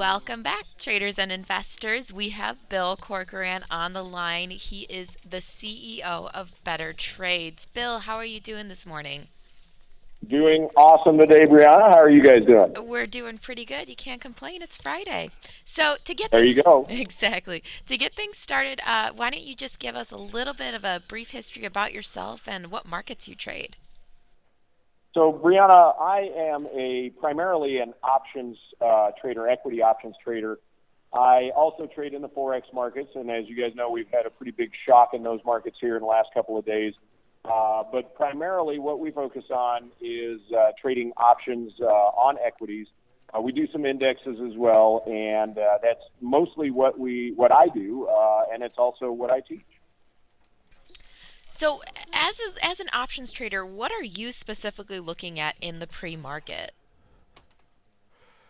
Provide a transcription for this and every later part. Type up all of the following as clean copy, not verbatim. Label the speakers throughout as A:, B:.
A: Welcome back, traders and investors. We have Bill Corcoran on the line. He is the CEO of Better Trades. Bill, how are you doing this morning?
B: Doing awesome today, Brianna. How are you guys doing?
A: We're doing pretty good. You can't complain. It's Friday. So to get
B: There you
A: things
B: go.
A: exactly to get things started, why don't you just give us a little bit of a brief history about yourself and what markets you trade?
B: So, Brianna, I am primarily an options trader, equity options trader. I also trade in the FOREX markets, and as you guys know, we've had a pretty big shock in those markets here in the last couple of days. But primarily what we focus on is trading options on equities. We do some indexes as well, and that's mostly what I do, and it's also what I teach.
A: So, as an options trader, what are you specifically looking at in the pre-market?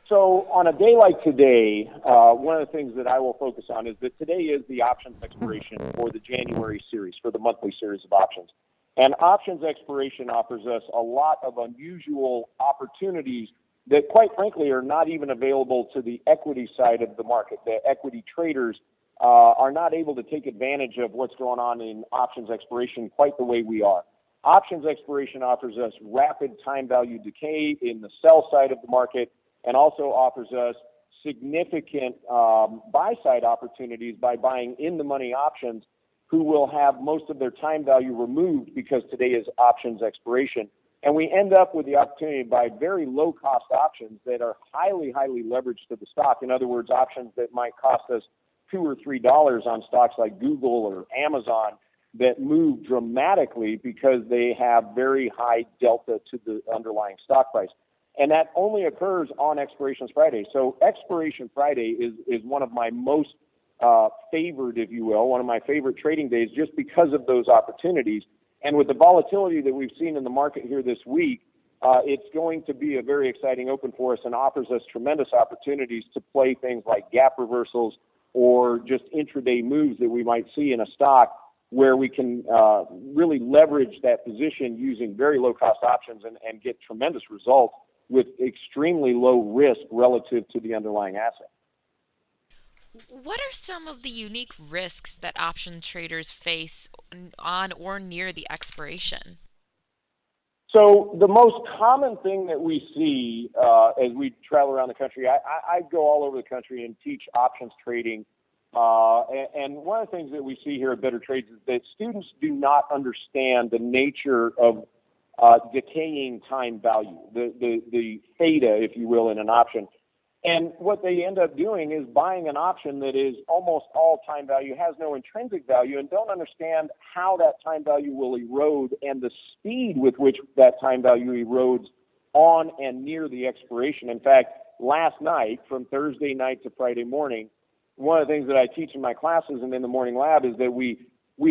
B: So on a day like today, one of the things that I will focus on is that today is the options expiration for the January series, for the monthly series of options. And options expiration offers us a lot of unusual opportunities that, quite frankly, are not even available to the equity side of the market. The equity traders are not able to take advantage of what's going on in options expiration quite the way we are. Options expiration offers us rapid time value decay in the sell side of the market and also offers us significant buy side opportunities by buying in the money options who will have most of their time value removed because today is options expiration. And we end up with the opportunity to buy very low cost options that are highly, highly leveraged to the stock. In other words, options that might cost us $2 or $3 on stocks like Google or Amazon that move dramatically because they have very high delta to the underlying stock price. And that only occurs on Expiration Friday. So Expiration Friday is one of my most favored, if you will, one of my favorite trading days just because of those opportunities. And with the volatility that we've seen in the market here this week, it's going to be a very exciting open for us and offers us tremendous opportunities to play things like gap reversals or just intraday moves that we might see in a stock where we can really leverage that position using very low-cost options and get tremendous results with extremely low risk relative to the underlying asset.
A: What are some of the unique risks that option traders face on or near the expiration?
B: So the most common thing that we see as we travel around the country, I go all over the country and teach options trading. And one of the things that we see here at Better Trades is that students do not understand the nature of decaying time value, the theta, if you will, in an option. And what they end up doing is buying an option that is almost all time value, has no intrinsic value, and don't understand how that time value will erode and the speed with which that time value erodes on and near the expiration. In fact, last night, from Thursday night to Friday morning, one of the things that I teach in my classes and in the morning lab is that we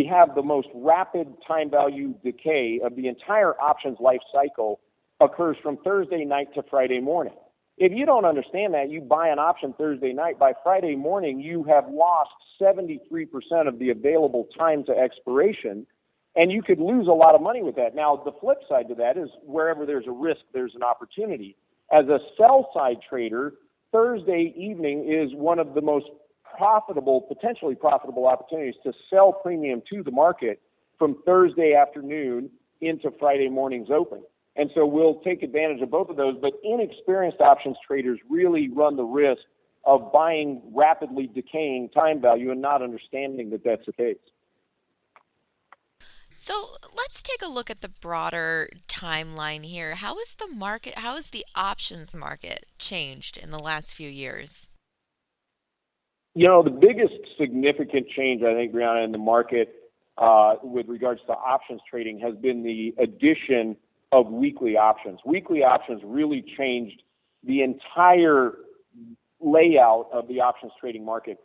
B: have the most rapid time value decay of the entire options life cycle occurs from Thursday night to Friday morning. If you don't understand that, you buy an option Thursday night, by Friday morning, you have lost 73% of the available time to expiration, and you could lose a lot of money with that. Now, the flip side to that is wherever there's a risk, there's an opportunity. As a sell-side trader, Thursday evening is one of the most potentially profitable opportunities to sell premium to the market from Thursday afternoon into Friday morning's open. And so we'll take advantage of both of those, but inexperienced options traders really run the risk of buying rapidly decaying time value and not understanding that that's the case.
A: So let's take a look at the broader timeline here. How has the options market changed in the last few years?
B: You know, the biggest significant change, I think, Brianna, in the market with regards to options trading has been the addition of weekly options. Weekly options really changed the entire layout of the options trading market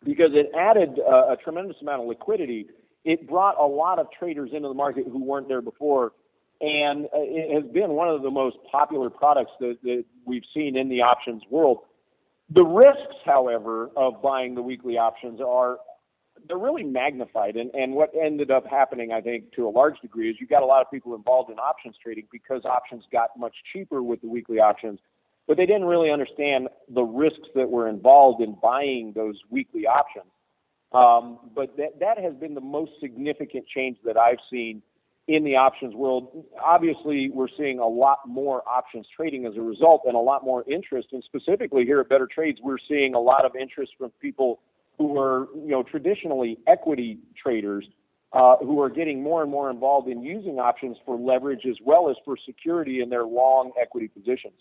B: because it added a tremendous amount of liquidity. It brought a lot of traders into the market who weren't there before, and it has been one of the most popular products that we've seen in the options world. The risks, however, of buying the weekly options they're really magnified. And what ended up happening, I think, to a large degree, is you got a lot of people involved in options trading because options got much cheaper with the weekly options. but they didn't really understand the risks that were involved in buying those weekly options. But that has been the most significant change that I've seen in the options world. Obviously, we're seeing a lot more options trading as a result, and a lot more interest. And specifically here at Better Trades, we're seeing a lot of interest from people who are, traditionally equity traders, who are getting more and more involved in using options for leverage as well as for security in their long equity positions.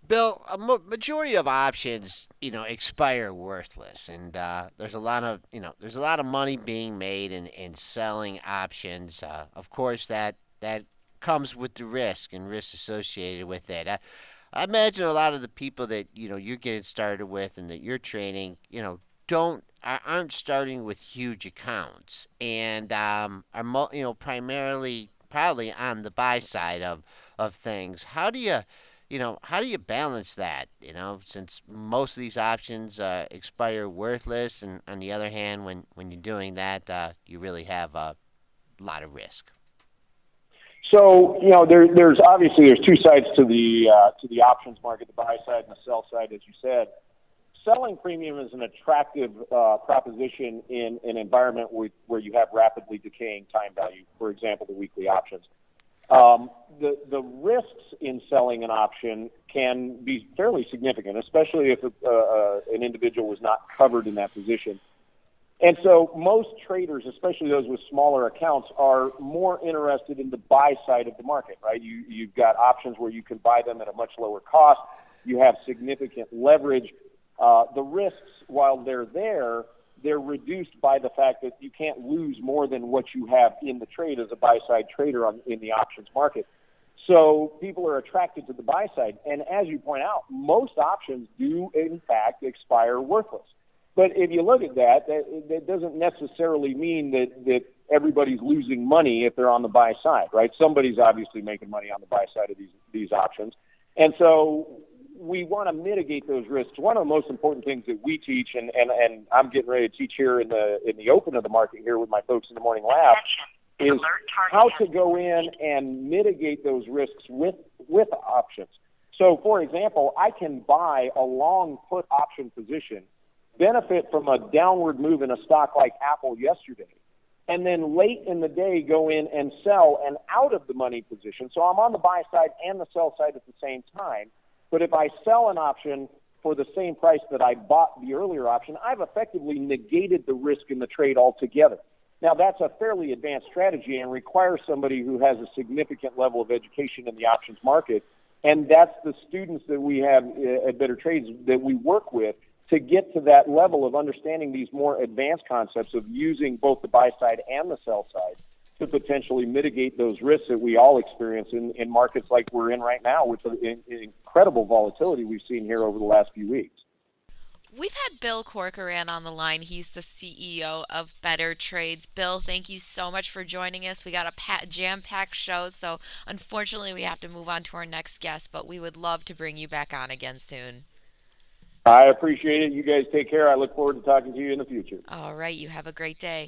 C: Bill, a majority of options, expire worthless, and there's a lot of money being made in selling options. Of course, that comes with the risk and risk associated with it. I imagine a lot of the people that you're getting started with and that you're training, aren't starting with huge accounts and are primarily probably on the buy side of things. How do you balance that? Since most of these options expire worthless, and on the other hand, when you're doing that, you really have a lot of risk.
B: So, there's two sides to the options market: the buy side and the sell side, as you said. Selling premium is an attractive proposition in an environment where you have rapidly decaying time value. For example, the weekly options. The risks in selling an option can be fairly significant, especially if an individual was not covered in that position. And so most traders, especially those with smaller accounts, are more interested in the buy side of the market, right? You've got options where you can buy them at a much lower cost. You have significant leverage. The risks, while they're there, they're reduced by the fact that you can't lose more than what you have in the trade as a buy-side trader in the options market. So people are attracted to the buy side. And as you point out, most options do, in fact, expire worthless. But if you look at that doesn't necessarily mean that everybody's losing money if they're on the buy side, right? Somebody's obviously making money on the buy side of these options. And so we want to mitigate those risks. One of the most important things that we teach, and I'm getting ready to teach here in the open of the market here with my folks in the morning lab, is how to go in and mitigate those risks with options. So, for example, I can buy a long put option position, benefit from a downward move in a stock like Apple yesterday, and then late in the day go in and sell an out of the money position. So I'm on the buy side and the sell side at the same time. But if I sell an option for the same price that I bought the earlier option, I've effectively negated the risk in the trade altogether. Now, that's a fairly advanced strategy and requires somebody who has a significant level of education in the options market. And that's the students that we have at Better Trades that we work with to get to that level of understanding these more advanced concepts of using both the buy side and the sell side to potentially mitigate those risks that we all experience in markets like we're in right now with the incredible volatility we've seen here over the last few weeks.
A: We've had Bill Corcoran on the line. He's the CEO of Better Trades. Bill, thank you so much for joining us. We got a jam-packed show, so unfortunately we have to move on to our next guest, but we would love to bring you back on again soon.
B: I appreciate it. You guys take care. I look forward to talking to you in the future.
A: All right, you have a great day.